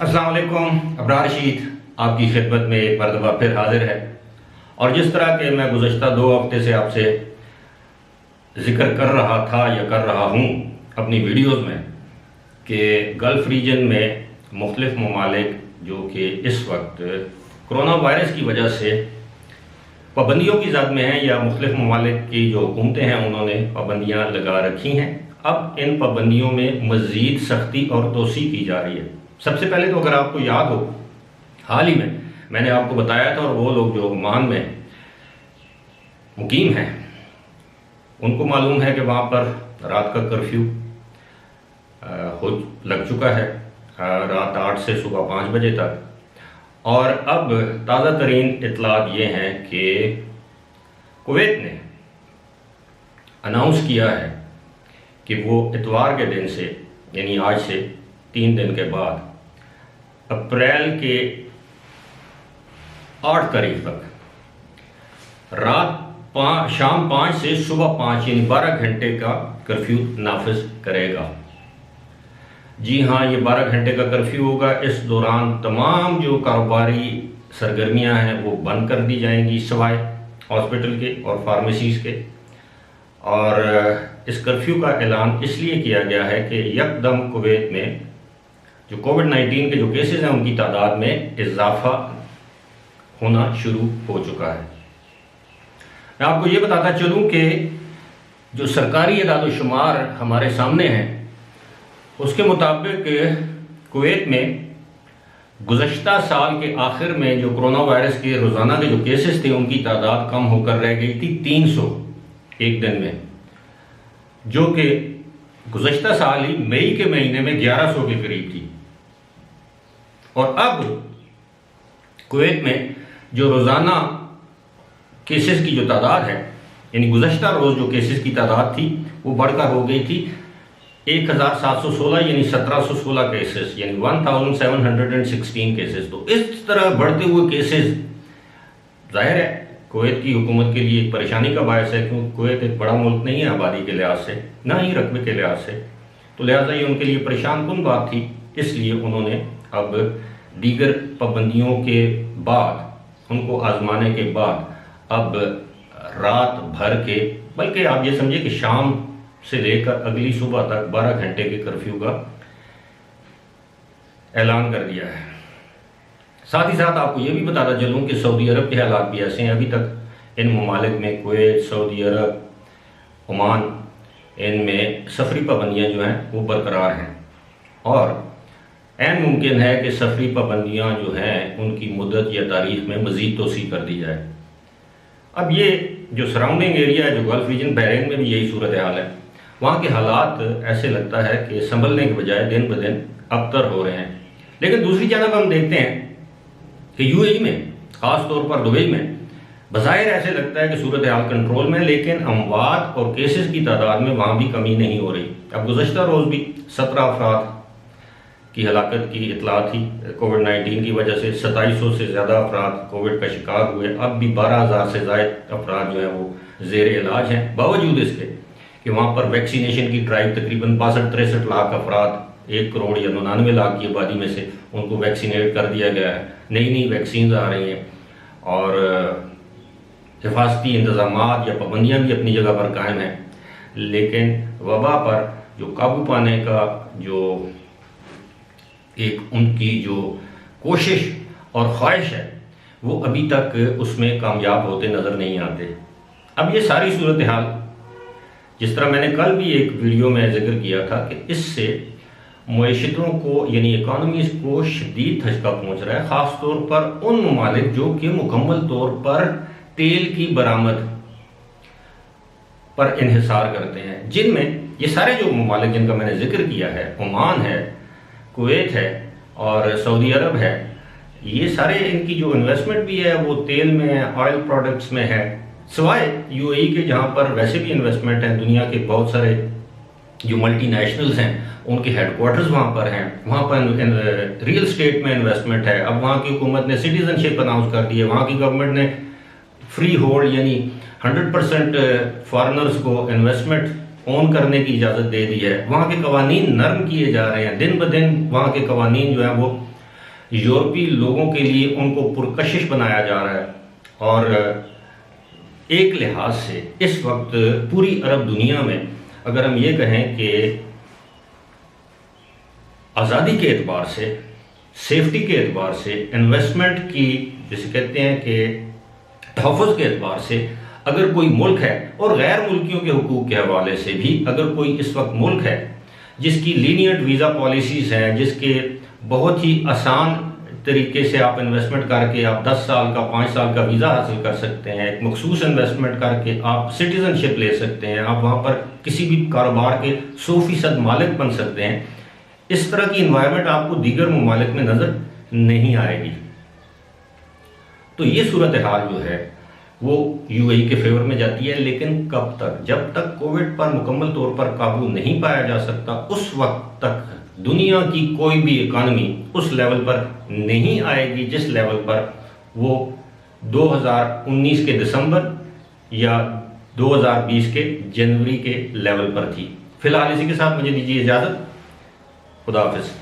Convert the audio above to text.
अस्सलाम वालेकुम। अबरार रशीद आपकी खिदमत में एक मरतबा फिर हाजिर है। और जिस तरह के मैं गुज़श्ता 2 हफ्ते से आपसे ज़िक्र कर रहा था या कर रहा हूँ अपनी वीडियोज़ में कि गल्फ़ रीजन में मुख्तलिफ़ ममालिक जो कि इस वक्त कोरोना वायरस की वजह से पाबंदियों की ज़द में हैं या मुख्तलिफ़ ममालिक की जो हुकूमतें हैं उन्होंने पाबंदियाँ लगा रखी हैं। अब इन पाबंदियों में मज़ीद सख्ती और तोसी की जा रही है। सबसे पहले तो अगर आपको याद हो, हाल ही में मैंने आपको बताया था और वो लोग जो ओमान में मुकीम हैं उनको मालूम है कि वहाँ पर रात का कर्फ्यू हो लग चुका है, रात 8 से सुबह 5 बजे तक। और अब ताज़ा तरीन इतलात ये हैं कि कुवैत ने अनाउंस किया है कि वो इतवार के दिन से यानी आज से 3 दिन के बाद अप्रैल के 8 तारीख तक शाम 5 से सुबह 5 यानी 12 घंटे का कर्फ्यू नाफिज करेगा। जी हाँ, ये 12 घंटे का कर्फ्यू होगा। इस दौरान तमाम जो कारोबारी सरगर्मियां हैं वो बंद कर दी जाएंगी सिवाय हॉस्पिटल के और फार्मेसीज़ के। और इस कर्फ्यू का ऐलान इसलिए किया गया है कि यकदम कुवैत में जो कोविड-19 के जो केसेस हैं उनकी तादाद में इजाफा होना शुरू हो चुका है। मैं आपको ये बताता चलूँ कि जो सरकारी इदाद-ओ-शुमार हमारे सामने हैं उसके मुताबिक कुवैत में गुज़श्ता साल के आखिर में जो कोरोना वायरस के रोज़ाना के जो केसेस थे उनकी तादाद कम होकर रह गई थी 300 एक दिन में, जो कि गुज़श्ता साल ही मई के महीने में 1100 के करीब थी। और अब कुवैत में जो रोज़ाना केसेस की जो तादाद है यानी गुज़श्ता रोज़ जो केसेस की तादाद थी वो बढ़कर हो गई थी 1716 यानी 1716 केसेस यानी 1716 केसेस। तो इस तरह बढ़ते हुए केसेस जाहिर है कुवैत की हुकूमत के लिए एक परेशानी का बायस है, क्योंकि कुवैत एक बड़ा मुल्क नहीं है आबादी के लिहाज से, ना ही रकबे के लिहाज से। तो लिहाजा ये उनके लिए परेशान कुन बात थी। इसलिए उन्होंने अब दीगर पाबंदियों के बाद, उनको आजमाने के बाद अब रात भर के, बल्कि आप ये समझिए कि शाम से लेकर अगली सुबह तक 12 घंटे के कर्फ्यू का ऐलान कर दिया है। साथ ही साथ आपको ये भी बताता चलूँ कि सऊदी अरब के हालात भी ऐसे हैं। अभी तक इन ममालिक में कुवैत, सऊदी अरब, ओमान, इनमें सफरी पाबंदियाँ जो हैं वो बरकरार हैं और ऐन मुमकिन है कि सफरी पाबंदियाँ जो हैं उनकी मुद्दत या तारीख में मज़ीद तोसी कर दी जाए। अब ये जो सराउंडिंग एरिया है, जो गल्फ़ रीजन, बहरीन में भी यही सूरत हाल है। वहाँ के हालात ऐसे लगता है कि संभलने के बजाय दिन ब दिन अबतर हो रहे हैं। लेकिन दूसरी जानब हम देखते हैं कि यूएई में, ख़ास तौर पर दुबई में, बज़ाहिर ऐसे लगता है कि सूरत हाल कंट्रोल में, लेकिन अमवात और केसेस की तादाद में वहाँ भी कमी नहीं हो रही। अब गुज़श्ता रोज़ भी 17 अफराद की हलाकत की इतला थी कोविड-19 की वजह से। 2700 से ज़्यादा अफराद कोविड का शिकार हुए। अब भी 12,000 से ज़ायद अफराद जो हैं वो ज़ेर इलाज हैं, बावजूद इसके कि वहाँ पर वैक्सीनेशन की ड्राइव तकरीबन 62-63 लाख अफराद 1 करोड़ या 99 लाख की आबादी में से उनको वैक्सीनेट कर दिया गया है। नई नई वैक्सीन आ रही हैं और हिफाजती इंतज़ामात या पाबंदियाँ भी अपनी जगह पर कायम हैं, लेकिन वबा पर जो काबू पाने का जो एक उनकी जो कोशिश और ख्वाहिश है वो अभी तक उसमें कामयाब होते नज़र नहीं आते। अब ये सारी सूरत हाल, जिस तरह मैंने कल भी एक वीडियो में जिक्र किया था कि इससे मईशतों को यानी इकानमीज़ को शदीद धचका पहुँच रहा है, ख़ास तौर पर उन ममालिक जो कि मुकम्मल तौर पर तेल की बरामद पर इन्हिसार करते हैं, जिनमें ये सारे जो ममालिक जिनका मैंने जिक्र किया है, ओमान है, कुवैत है और सऊदी अरब है। ये सारे इनकी जो इन्वेस्टमेंट भी है वो तेल में है, ऑयल प्रोडक्ट्स में है, सिवाय यूएई के जहाँ पर वैसे भी इन्वेस्टमेंट है। दुनिया के बहुत सारे जो मल्टीनेशनल्स हैं उनके हेडक्वार्टर्स वहाँ पर हैं, वहाँ पर रियल स्टेट में इन्वेस्टमेंट है। अब वहाँ की हुकूमत ने सिटीजनशिप अनाउंस कर दी है, वहाँ की गवर्नमेंट ने फ्री होल्ड यानी 100% फॉरेनर्स को इन्वेस्टमेंट ओन करने की इजाज़त दे दी है। वहाँ के कवानीन नरम किए जा रहे हैं, दिन ब दिन वहाँ के कवानीन जो हैं वो यूरोपीय लोगों के लिए उनको पुरकशिश बनाया जा रहा है। और एक लिहाज से इस वक्त पूरी अरब दुनिया में अगर हम ये कहें कि आज़ादी के एतबार से, सेफ्टी के एतबार से, इन्वेस्टमेंट की जिसे कहते हैं कि तहफ़्फ़ुज़ के एतबार से अगर कोई मुल्क है, और गैर मुल्कियों के हुकूक के हवाले से भी अगर कोई इस वक्त मुल्क है जिसकी लीनियंट वीज़ा पॉलिसीज़ हैं, जिसके बहुत ही आसान तरीके से आप इन्वेस्टमेंट करके आप 10 साल का 5 साल का वीज़ा हासिल कर सकते हैं, एक मखसूस इन्वेस्टमेंट करके आप सिटीज़नशिप ले सकते हैं, आप वहाँ पर किसी भी कारोबार के 100% मालिक बन सकते हैं। इस तरह की इन्वायरमेंट आपको दीगर ममालिक में नज़र नहीं आएगी। तो ये सूरत हाल जो है वो यूएई के फेवर में जाती है, लेकिन कब तक? जब तक कोविड पर मुकम्मल तौर पर काबू नहीं पाया जा सकता, उस वक्त तक दुनिया की कोई भी इकानमी उस लेवल पर नहीं आएगी जिस लेवल पर वो 2019 के दिसंबर या 2020 के जनवरी के लेवल पर थी। फिलहाल इसी के साथ मुझे दीजिए इजाज़त। खुदा हाफिज़।